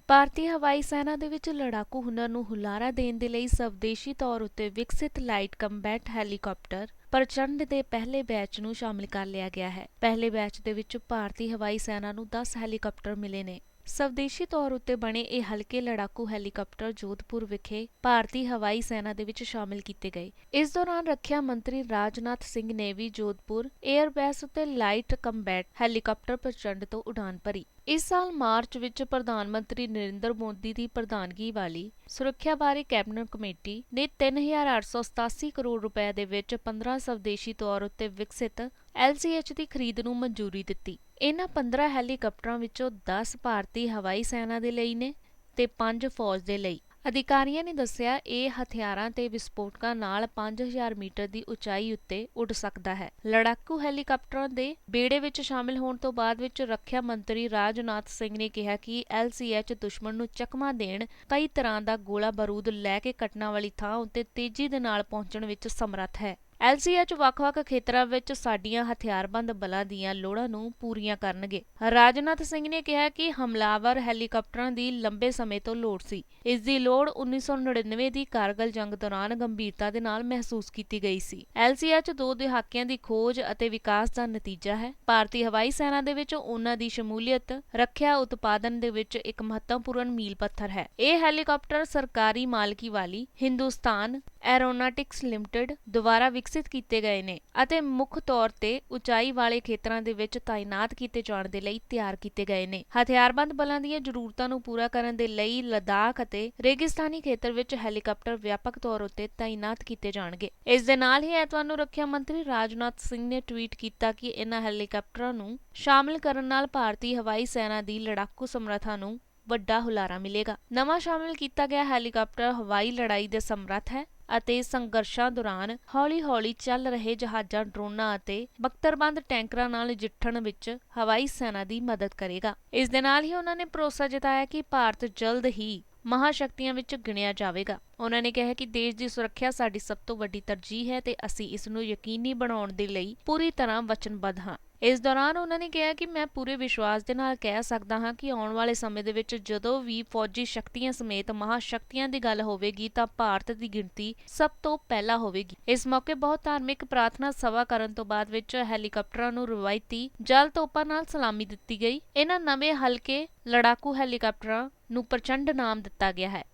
ਭਾਰਤੀ ਹਵਾਈ ਸੈਨਾ ਦੇ ਵਿੱਚ ਲੜਾਕੂ ਹੁਨਰ ਨੂੰ ਹੁਲਾਰਾ ਦੇਣ ਦੇ ਲਈ ਸਵਦੇਸ਼ੀ ਤੌਰ ਉੱਤੇ ਵਿਕਸਿਤ ਲਾਈਟ ਕੰਬੈਟ ਹੈਲੀਕਾਪਟਰ ਪ੍ਰਚੰਡ ਦੇ ਪਹਿਲੇ ਬੈਚ ਨੂੰ ਸ਼ਾਮਿਲ ਕਰ ਲਿਆ ਗਿਆ ਹੈ। ਪਹਿਲੇ ਬੈਚ ਦੇ ਵਿੱਚ ਭਾਰਤੀ ਹਵਾਈ ਸੈਨਾ ਨੂੰ 10 ਹੈਲੀਕਾਪਟਰ ਮਿਲੇ ਨੇ। ਸਵਦੇਸ਼ੀ ਤੌਰ ਉੱਤੇ ਬਣੇ ਇਹ ਹਲਕੇ ਲੜਾਕੂ ਹੈਲੀਕਾਪਟਰ ਜੋਧਪੁਰ ਵਿਖੇ ਭਾਰਤੀ ਹਵਾਈ ਸੈਨਾ ਦੇ ਵਿੱਚ ਸ਼ਾਮਿਲ ਕੀਤੇ ਗਏ। ਇਸ ਦੌਰਾਨ ਰੱਖਿਆ ਮੰਤਰੀ ਰਾਜਨਾਥ ਸਿੰਘ ਨੇ ਵੀ ਜੋਧਪੁਰ 에ਅਰਬੇਸ ਉੱਤੇ ਲਾਈਟ ਕੰਬੈਟ ਹੈਲੀਕਾਪਟਰ ਪ੍ਰਚੰਡ ਤੋਂ ਉਡਾਨ ਭਰੀ। ਇਸ ਸਾਲ ਮਾਰਚ ਵਿੱਚ ਪ੍ਰਧਾਨ ਮੰਤਰੀ ਨਰਿੰਦਰ ਮੋਦੀ ਦੀ ਪ੍ਰਧਾਨਗੀ ਵਾਲੀ ਸੁਰੱਖਿਆ ਬਾਰੇ ਕੈਬਨਿਟ ਕਮੇਟੀ ਨੇ 3,887 ਕਰੋੜ ਰੁਪਏ ਦੇ ਵਿੱਚ 15 ਸਵਦੇਸ਼ੀ ਤੌਰ ਉੱਤੇ ਵਿਕਸਿਤ LCH ਦੀ ਖਰੀਦ ਨੂੰ ਮਨਜ਼ੂਰੀ ਦਿੱਤੀ। ਇਹਨਾਂ 15 ਹੈਲੀਕਾਪਟਰਾਂ ਵਿੱਚੋਂ 10 ਭਾਰਤੀ ਹਵਾਈ ਸੈਨਾ ਦੇ ਲਈ ਨੇ ਤੇ 5 ਫੌਜ ਦੇ ਲਈ। ਅਧਿਕਾਰੀਆਂ ਨੇ ਦੱਸਿਆ ਇਹ ਹਥਿਆਰਾਂ ਤੇ ਵਿਸਫੋਟਕਾਂ ਨਾਲ 5000 ਮੀਟਰ ਦੀ ਉਚਾਈ ਉੱਤੇ ਉੱਡ ਸਕਦਾ ਹੈ। ਲੜਾਕੂ ਹੈਲੀਕਾਪਟਰਾਂ ਦੇ ਬੇੜੇ ਵਿੱਚ ਸ਼ਾਮਿਲ ਹੋਣ ਤੋਂ ਬਾਅਦ ਵਿੱਚ ਰੱਖਿਆ ਮੰਤਰੀ ਰਾਜਨਾਥ ਸਿੰਘ ਨੇ ਕਿਹਾ ਕਿ LCH ਦੁਸ਼ਮਣ ਨੂੰ ਚਕਮਾ ਦੇਣ, ਕਈ ਤਰ੍ਹਾਂ ਦਾ ਗੋਲਾ ਬਾਰੂਦ ਲੈ ਕੇ ਘਟਨਾ ਵਾਲੀ ਥਾਂ ਉੱਤੇ ਤੇਜ਼ੀ ਦੇ ਨਾਲ ਪਹੁੰਚਣ ਵਿੱਚ ਸਮਰੱਥ ਹੈ। LCH ਵੱਖ-ਵੱਖ ਖੇਤਰਾਂ ਵਿੱਚ ਸਾਡੀਆਂ ਹਥਿਆਰਬੰਦ ਬਲਾਂ ਦੀਆਂ ਲੋੜਾਂ ਨੂੰ ਪੂਰੀਆਂ ਕਰਨਗੇ। ਰਾਜਨਾਥ ਸਿੰਘ ਨੇ ਕਿਹਾ ਕਿ ਹਮਲਾਵਰ ਹੈਲੀਕਾਪਟਰਾਂ ਦੀ ਲੰਬੇ ਸਮੇਂ ਤੋਂ ਲੋੜ ਸੀ। ਇਸ ਦੀ ਲੋੜ 1999 ਦੀ ਕਾਰਗਿਲ ਜੰਗ ਦੌਰਾਨ ਗੰਭੀਰਤਾ ਦੇ ਨਾਲ ਮਹਿਸੂਸ ਕੀਤੀ ਗਈ ਸੀ। LCH 2 ਦਹਾਕਿਆਂ ਦੀ ਖੋਜ ਅਤੇ ਵਿਕਾਸ ਦਾ ਨਤੀਜਾ ਹੈ। ਭਾਰਤੀ ਹਵਾਈ ਸੈਨਾ ਦੇ ਵਿੱਚ ਉਹਨਾਂ ਦੀ ਸ਼ਮੂਲੀਅਤ ਰੱਖਿਆ ਉਤਪਾਦਨ ਦੇ ਵਿੱਚ ਇੱਕ ਮਹੱਤਵਪੂਰਨ ਮੀਲ ਪੱਥਰ ਹੈ। ਇਹ ਹੈਲੀਕਾਪਟਰ ਸਰਕਾਰੀ ਮਾਲਕੀ ਵਾਲੀ ਹਿੰਦੁਸਤਾਨ ਐਰੋਨੌਟਿਕਸ ਲਿਮਟਿਡ ਦੁਆਰਾ ਵਿਕਸਿਤ ਕੀਤੇ ਗਏ ਨੇ ਅਤੇ ਮੁੱਖ ਤੌਰ ਤੇ ਉਚਾਈ ਵਾਲੇ ਖੇਤਰਾਂ ਦੇ ਵਿੱਚ ਤਾਇਨਾਤ ਕੀਤੇ ਜਾਣ ਦੇ ਲਈ ਤਿਆਰ ਕੀਤੇ ਗਏ ਨੇ। ਹਥਿਆਰਬੰਦ ਬਲਾਂ ਦੀਆਂ ਜ਼ਰੂਰਤਾਂ ਨੂੰ ਪੂਰਾ ਕਰਨ ਦੇ ਲਈ ਲੱਦਾਖ ਅਤੇ ਰੇਗਿਸਤਾਨੀ ਖੇਤਰ ਵਿੱਚ ਹੈਲੀਕਾਪਟਰ ਵਿਆਪਕ ਤੌਰ ਉੱਤੇ ਤਾਇਨਾਤ ਕੀਤੇ ਜਾਣਗੇ। ਇਸ ਦੇ ਨਾਲ ਹੀ ਐਤਵਾਰ ਨੂੰ ਰੱਖਿਆ ਮੰਤਰੀ ਰਾਜਨਾਥ ਸਿੰਘ ਨੇ ਟਵੀਟ ਕੀਤਾ ਕਿ ਇਹਨਾਂ ਹੈਲੀਕਾਪਟਰਾਂ ਨੂੰ ਸ਼ਾਮਿਲ ਕਰਨ ਨਾਲ ਭਾਰਤੀ ਹਵਾਈ ਸੈਨਾ ਦੀ ਲੜਾਕੂ ਸਮਰੱਥਾ ਨੂੰ ਵੱਡਾ ਹੁਲਾਰਾ ਮਿਲੇਗਾ। ਨਵਾਂ ਸ਼ਾਮਿਲ ਕੀਤਾ ਗਿਆ ਹੈਲੀਕਾਪਟਰ ਹਵਾਈ ਲੜਾਈ ਦੇ ਸਮਰੱਥ ਹੈ ਅਤੇ ਸੰਘਰਸ਼ਾਂ ਦੌਰਾਨ ਹੌਲੀ-ਹੌਲੀ ਚੱਲ ਰਹੇ ਜਹਾਜ਼ਾਂ, ਡਰੋਨਾਂ ਅਤੇ ਬਖਤਰਬੰਦ ਟੈਂਕਰਾਂ ਨਾਲ ਨਜਿੱਠਣ ਵਿੱਚ ਹਵਾਈ ਸੈਨਾ ਦੀ ਮਦਦ ਕਰੇਗਾ। ਇਸ ਦੇ ਨਾਲ ਹੀ ਉਹਨਾਂ ਨੇ ਭਰੋਸਾ ਜਤਾਇਆ ਕਿ ਭਾਰਤ ਜਲਦ ਹੀ ਮਹਾਸ਼ਕਤੀਆਂ ਵਿੱਚ ਗਿਣਿਆ ਜਾਵੇਗਾ। ਉਹਨਾਂ ਨੇ ਕਿਹਾ ਕਿ ਦੇਸ਼ ਦੀ ਸੁਰੱਖਿਆ ਸਾਡੀ ਸਭ ਤੋਂ ਵੱਡੀ ਤਰਜੀਹ ਹੈ ਤੇ ਅਸੀਂ ਇਸ ਨੂੰ ਯਕੀਨੀ ਬਣਾਉਣ ਦੇ ਲਈ ਪੂਰੀ ਤਰ੍ਹਾਂ ਵਚਨਬੱਧ ਹਾਂ। ਇਸ ਦੌਰਾਨ ਉਹਨਾਂ ਨੇ ਕਿਹਾ ਕਿ ਮੈਂ ਪੂਰੇ ਵਿਸ਼ਵਾਸ ਦੇ ਨਾਲ ਕਹਿ ਸਕਦਾ ਹਾਂ ਕਿ ਆਉਣ ਵਾਲੇ ਸਮੇਂ ਦੇ ਵਿੱਚ ਜਦੋਂ ਵੀ ਫੌਜੀ ਸ਼ਕਤੀਆਂ ਸਮੇਤ ਮਹਾਸ਼ਕਤੀਆਂ ਦੀ ਗੱਲ ਹੋਵੇਗੀ ਤਾਂ ਭਾਰਤ ਦੀ ਗਿਣਤੀ ਸਭ ਤੋਂ ਪਹਿਲਾਂ ਹੋਵੇਗੀ। ਇਸ ਮੌਕੇ ਬਹੁਤ ਧਾਰਮਿਕ ਪ੍ਰਾਰਥਨਾ ਸਭਾ ਕਰਨ ਤੋਂ ਬਾਅਦ ਵਿੱਚ ਹੈਲੀਕਾਪਟਰਾਂ ਨੂੰ ਰਵਾਇਤੀ ਜਲ ਤੋਪਾਂ ਨਾਲ ਸਲਾਮੀ ਦਿੱਤੀ ਗਈ। ਇਹਨਾਂ ਨਵੇਂ ਹਲਕੇ ਲੜਾਕੂ ਹੈਲੀਕਾਪਟਰਾਂ ਨੂੰ ਪ੍ਰਚੰਡ ਨਾਮ ਦਿੱਤਾ ਗਿਆ है।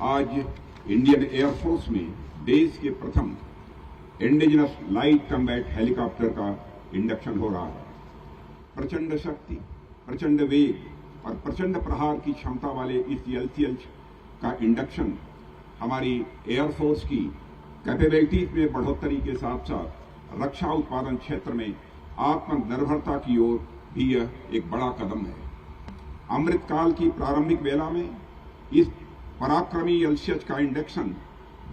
आज इंडियन एयरफोर्स में देश के प्रथम इंडिजिनस लाइट कम्बैट हेलीकॉप्टर का इंडक्शन हो रहा है। प्रचंड शक्ति, प्रचंड वेग और प्रचंड प्रहार की क्षमता वाले इस LCH का इंडक्शन हमारी एयरफोर्स की कैपेबिलिटीज में बढ़ोतरी के साथ साथ रक्षा उत्पादन क्षेत्र में आत्मनिर्भरता की ओर भी यह एक बड़ा कदम है। अमृतकाल की प्रारंभिक बेला में इस पराक्रमी LCH का इंडक्शन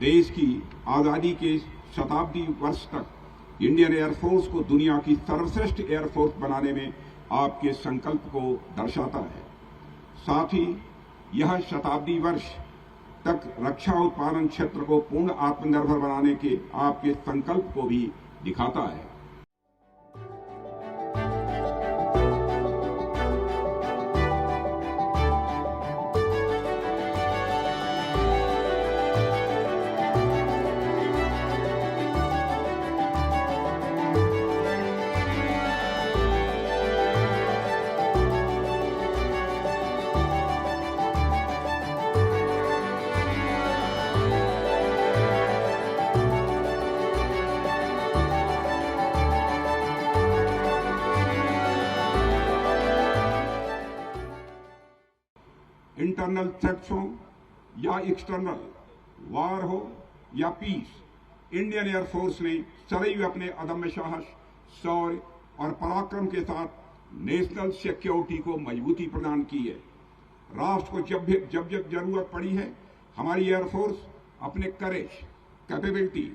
देश की आज़ादी के शताब्दी वर्ष तक इंडियन एयरफोर्स को दुनिया की सर्वश्रेष्ठ एयरफोर्स बनाने में आपके संकल्प को दर्शाता है। साथ ही यह शताब्दी वर्ष तक रक्षा उत्पादन क्षेत्र को पूर्ण आत्मनिर्भर बनाने के आपके संकल्प को भी दिखाता है। इंटरनल थ्रेट्स हो या एक्सटर्नल, वार हो या पीस, इंडियन एयरफोर्स ने सदैव अपने अदम्य साहस, शौर्य और पराक्रम के साथ नेशनल सिक्योरिटी को मजबूती प्रदान की है। राष्ट्र को जब जरूरत पड़ी है हमारी एयरफोर्स अपने करेज, कैपेबिलिटी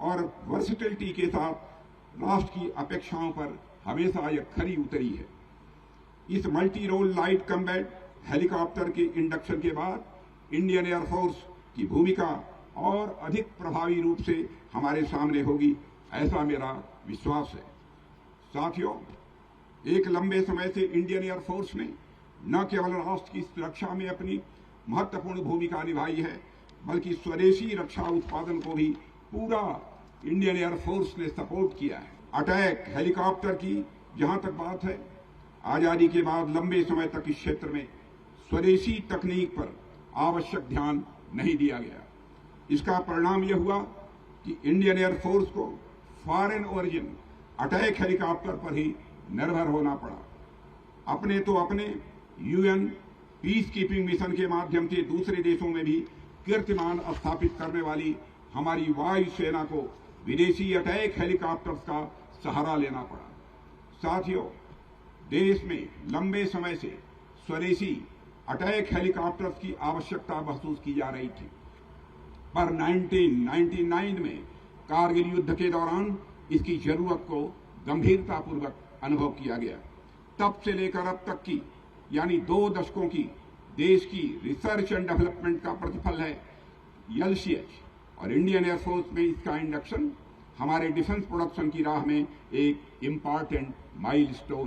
और वर्सिटिलिटी के साथ राष्ट्र की अपेक्षाओं पर हमेशा यह खरी उतरी है। इस multi role light combat helicopter के इंडक्शन के बाद इंडियन एयरफोर्स की भूमिका और अधिक प्रभावी रूप से हमारे सामने होगी, ऐसा मेरा विश्वास है। साथियों, एक लंबे समय से इंडियन एयरफोर्स ने न केवल राष्ट्र की सुरक्षा में अपनी महत्वपूर्ण भूमिका निभाई है, बल्कि स्वदेशी रक्षा उत्पादन को भी पूरा इंडियन एयरफोर्स ने सपोर्ट किया है। अटैक हेलीकॉप्टर की जहां तक बात है, आजादी के बाद लंबे समय तक इस क्षेत्र में स्वदेशी तकनीक पर आवश्यक ध्यान नहीं दिया गया। इसका परिणाम यह हुआ कि इंडियन एयरफोर्स को फॉरेन ओरिजिन अटैक हेलीकॉप्टर पर ही निर्भर होना पड़ा। अपने तो अपने यूएन पीस कीपिंग मिशन के माध्यम से दूसरे देशों में भी कीर्तिमान स्थापित करने वाली हमारी वायुसेना को विदेशी अटैक हेलीकॉप्टर्स का सहारा लेना पड़ा। साथियों, देश में लंबे समय से स्वदेशी अटैक हेलीकॉप्टर्स की आवश्यकता महसूस की जा रही थी, पर 1999 में कारगिल युद्ध के दौरान इसकी जरूरत को गंभीरतापूर्वक अनुभव किया गया। तब से लेकर अब तक की यानी 2 दशकों की देश की रिसर्च एंड डेवलपमेंट का प्रतिफल है LCH, और इंडियन एयरफोर्स में इसका इंडक्शन हमारे डिफेंस प्रोडक्शन की राह में एक इम्पॉर्टेंट माइलस्टोन